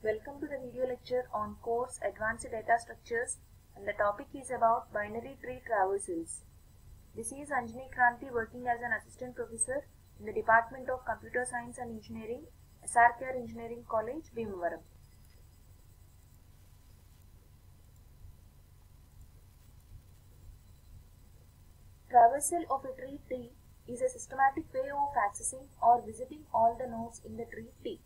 Welcome to the video lecture on course Advanced Data Structures, and the topic is about binary tree traversals. This is Anjani Kranti, working as an assistant professor in the Department of Computer Science and Engineering, SRKR Engineering College, Bhimavaram. Traversal of a tree is a systematic way of accessing or visiting all the nodes in the tree T.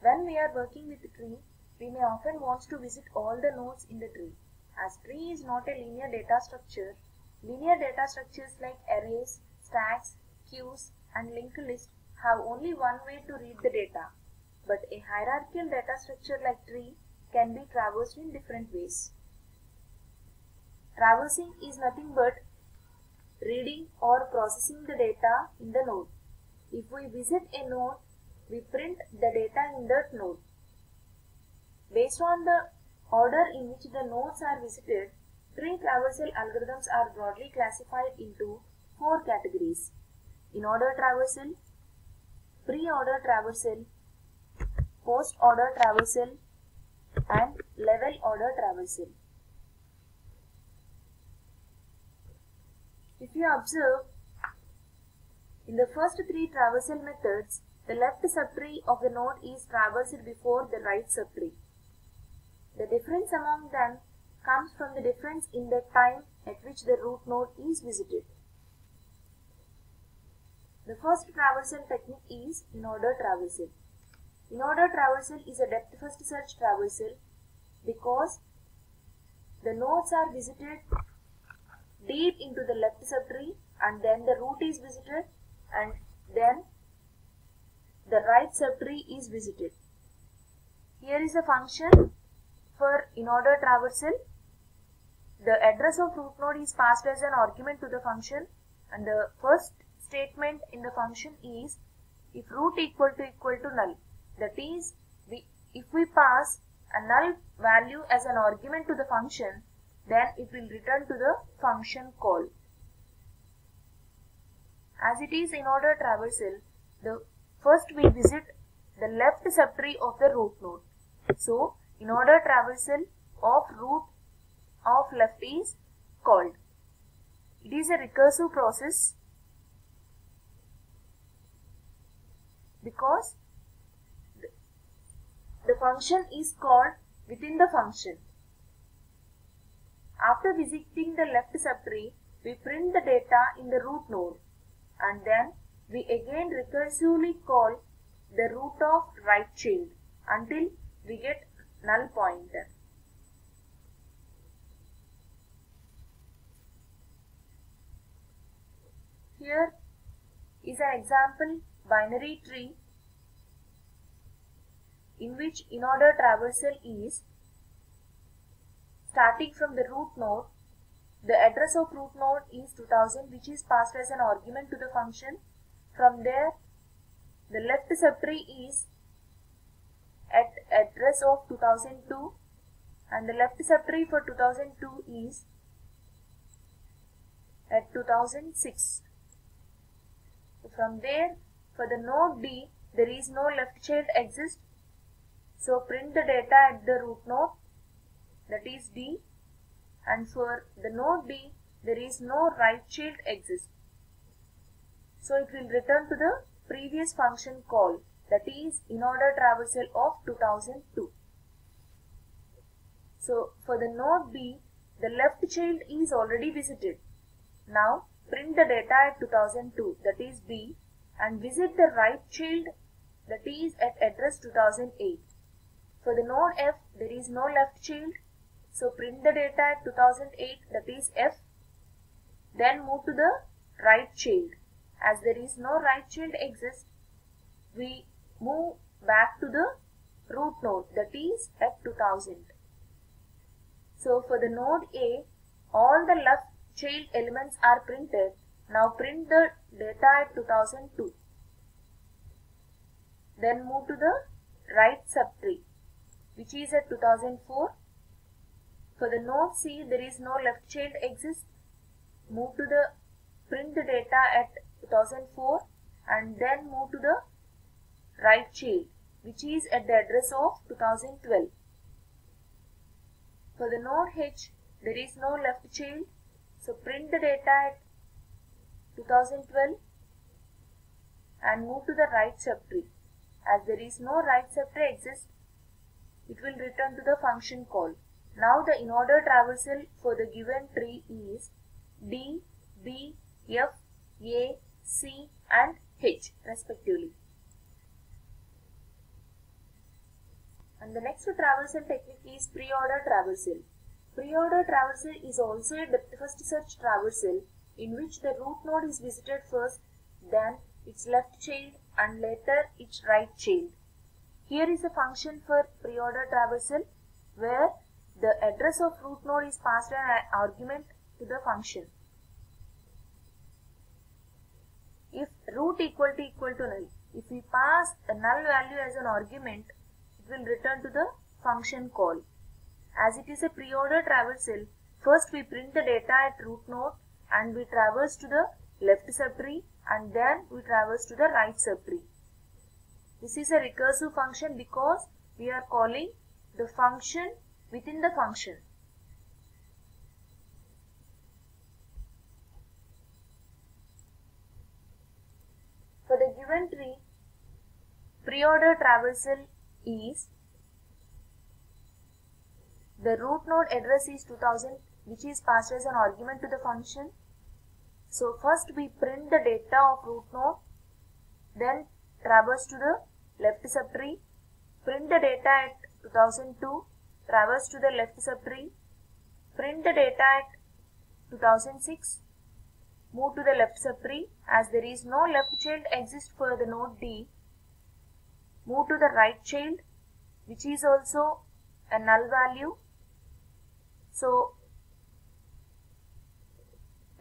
When we are working with a tree, we may often want to visit all the nodes in the tree. As tree is not a linear data structure, linear data structures like arrays, stacks, queues, and linked lists have only one way to read the data. But a hierarchical data structure like tree can be traversed in different ways. Traversing is nothing but reading or processing the data in the node. If we visit a node, we print the data in that node. Based on the order in which the nodes are visited, tree traversal algorithms are broadly classified into four categories: in-order traversal, pre-order traversal, post-order traversal, and level order traversal. If you observe, in the first three traversal methods, the left subtree of the node is traversed before the right subtree. The difference among them comes from the difference in the time at which the root node is visited. The first traversal technique is in-order traversal. In-order traversal is a depth-first search traversal because the nodes are visited deep into the left subtree, and then the root is visited, and then the right subtree is visited. Here is a function for in-order traversal. The address of root node is passed as an argument to the function, and the first statement in the function is if root equal to null. That is, if we pass a null value as an argument to the function, then it will return to the function call. As it is in-order traversal, first we visit the left subtree of the root node. So, in-order traversal of root of left is called. It is a recursive process because the function is called within the function. After visiting the left subtree, we print the data in the root node, and then we again recursively call the root of right child until we get null pointer. Here is an example binary tree in which in-order traversal is starting from the root node. The address of root node is 2000, which is passed as an argument to the function. From there, the left subtree is at address of 2002, and the left subtree for 2002 is at 2006. From there, for the node D, there is no left child exists, so print the data at the root node, that is D, and for the node D, there is no right child exists, so it will return to the previous function call, that is in-order traversal of 2002. So for the node B, the left child is already visited. Now print the data at 2002, that is B, and visit the right child, that is at address 2008. For the node F, there is no left child, so print the data at 2008, that is F, then move to the right child. As there is no right child exists, we move back to the root node, that is at 2000. So for the node A, all the left child elements are printed. Now print the data at 2002. Then move to the right subtree, which is at 2004. For the node C, there is no left child exists. Move to the print the data at 2004 and then move to the right child. which is at the address of 2012. For the node H, there is no left child, so print the data at 2012 and move to the right subtree. As there is no right subtree exists, it will return to the function call. Now the in-order traversal for the given tree is D, B, F, A, C and H respectively. And the next traversal technique is pre-order traversal. Pre-order traversal is also a depth first search traversal in which the root node is visited first, then its left child and later its right child. Here is a function for pre-order traversal where the address of root node is passed an argument to the function. If root equal to null, if we pass a null value as an argument, it will return to the function call. As it is a pre-order traversal, first we print the data at root node and we traverse to the left subtree and then we traverse to the right subtree. This is a recursive function because we are calling the function within the function. For the given tree, pre-order traversal is the root node address is 2000, which is passed as an argument to the function. So first we print the data of root node, then traverse to the left subtree, print the data at 2002, traverse to the left subtree, print the data at 2006, move to the left subtree. As there is no left child exists for the node D, move to the right child, which is also a null value. So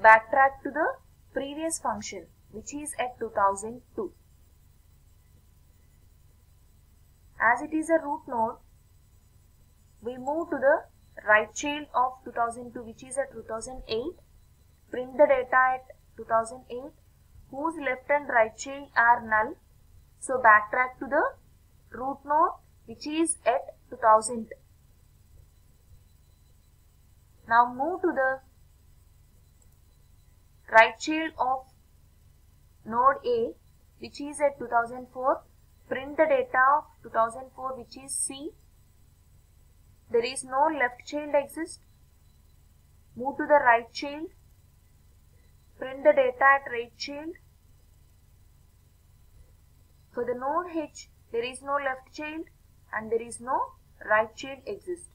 backtrack to the previous function, which is at 2002. As it is a root node, we move to the right child of 2002, which is at 2008, print the data at 2008, whose left and right child are null. So backtrack to the root node, which is at 2000. Now move to the right child of node A, which is at 2004, print the data of 2004, which is C. There is no left child exists. Move to the right child, print the data at right child. For the node H, there is no left child and there is no right child exists.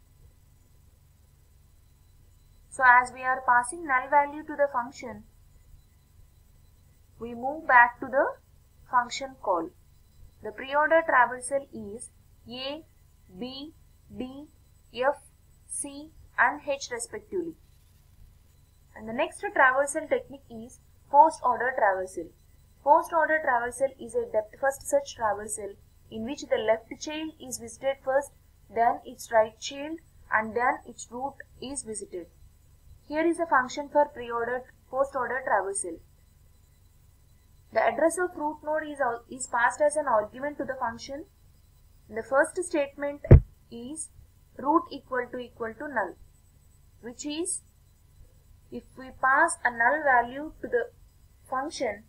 So as we are passing null value to the function, we move back to the function call. The pre-order traversal is A, B, D, F, C and H respectively. And the next traversal technique is post-order traversal. Post-order traversal is a depth-first search traversal in which the left child is visited first, then its right child and then its root is visited. Here is a function for post-order traversal. The address of root node is passed as an argument to the function. The first statement is root equal to null, which is if we pass a null value to the function,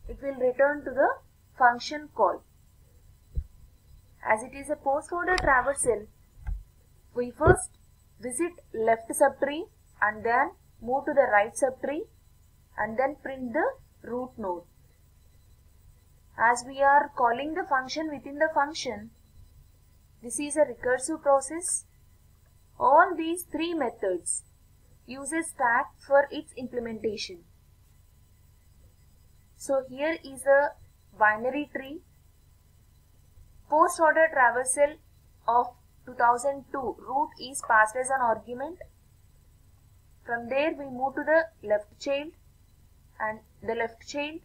it will return to the function call. As it is a post-order traversal, we first visit left subtree and then move to the right subtree and then print the root node. As we are calling the function within the function, this is a recursive process. All these three methods use a stack for its implementation. So here is a binary tree. Post-order traversal of 2002 root is passed as an argument. From there we move to the left child and the left child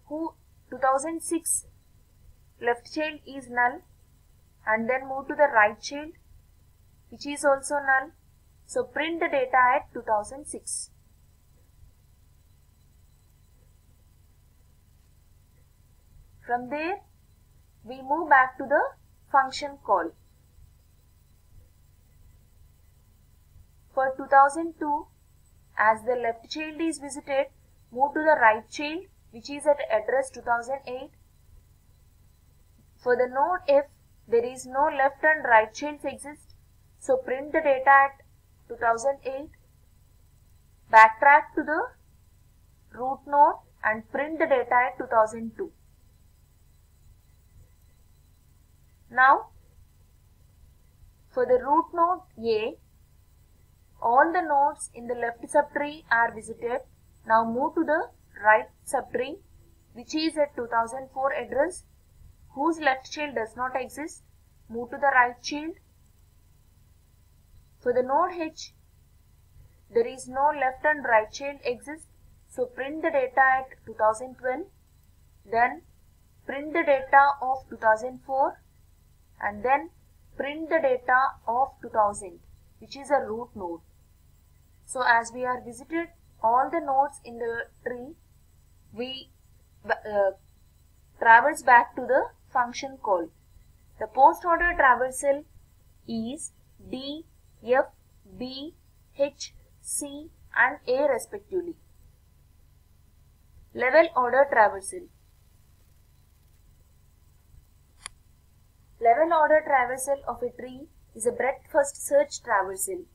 who 2006 left child is null, and then move to the right child which is also null. So print the data at 2006. From there we move back to the function call. For 2002, as the left child is visited, move to the right child, which is at address 2008. For the node F, there is no left and right childs exist, so print the data at 2008. Backtrack to the root node and print the data at 2002. Now, for the root node A, all the nodes in the left subtree are visited. Now move to the right subtree, which is at 2004 address, whose left child does not exist. Move to the right child. For the node H, there is no left and right child exist, so print the data at 2012. Then print the data of 2004 and then print the data of 2000, which is a root node. So as we are visited all the nodes in the tree, we traverse back to the function call. The post order traversal is D, F, B, H, C and A respectively. Level order traversal. Level order traversal of a tree is a breadth first search traversal,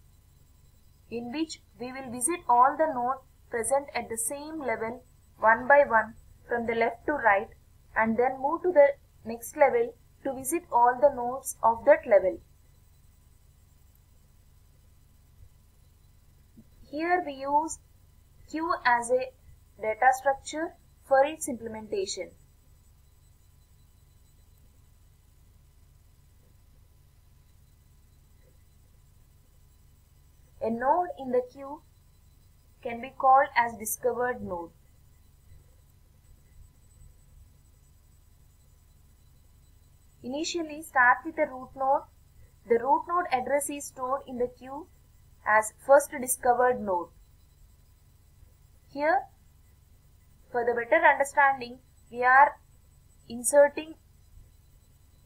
in which we will visit all the nodes present at the same level one by one from the left to right and then move to the next level to visit all the nodes of that level. Here we use queue as a data structure for its implementation. A node in the queue can be called as discovered node. Initially start with the root node. The root node address is stored in the queue as first discovered node. Here, for the better understanding, we are inserting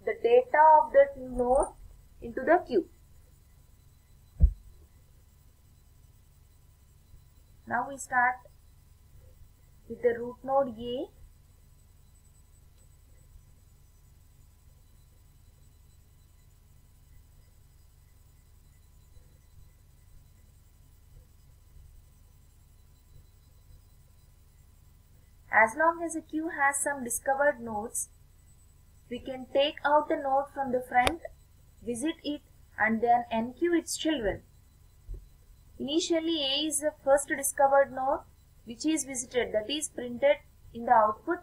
the data of that node into the queue. Now we start with the root node A. As long as a queue has some discovered nodes, we can take out the node from the front, visit it and then enqueue its children. Initially A is the first discovered node which is visited, that is printed in the output.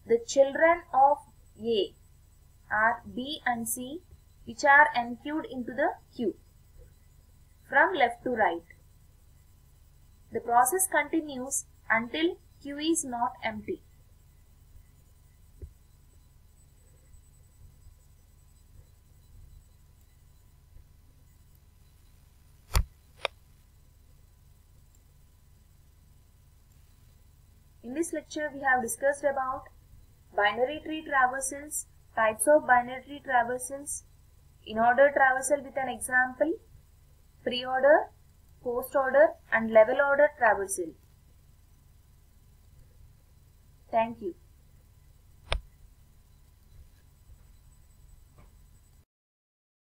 The children of A are B and C, which are enqueued into the queue from left to right. The process continues until queue is not empty. In this lecture, we have discussed about binary tree traversals, types of binary tree traversals, in-order traversal with an example, pre-order, post-order and level order traversal. Thank you.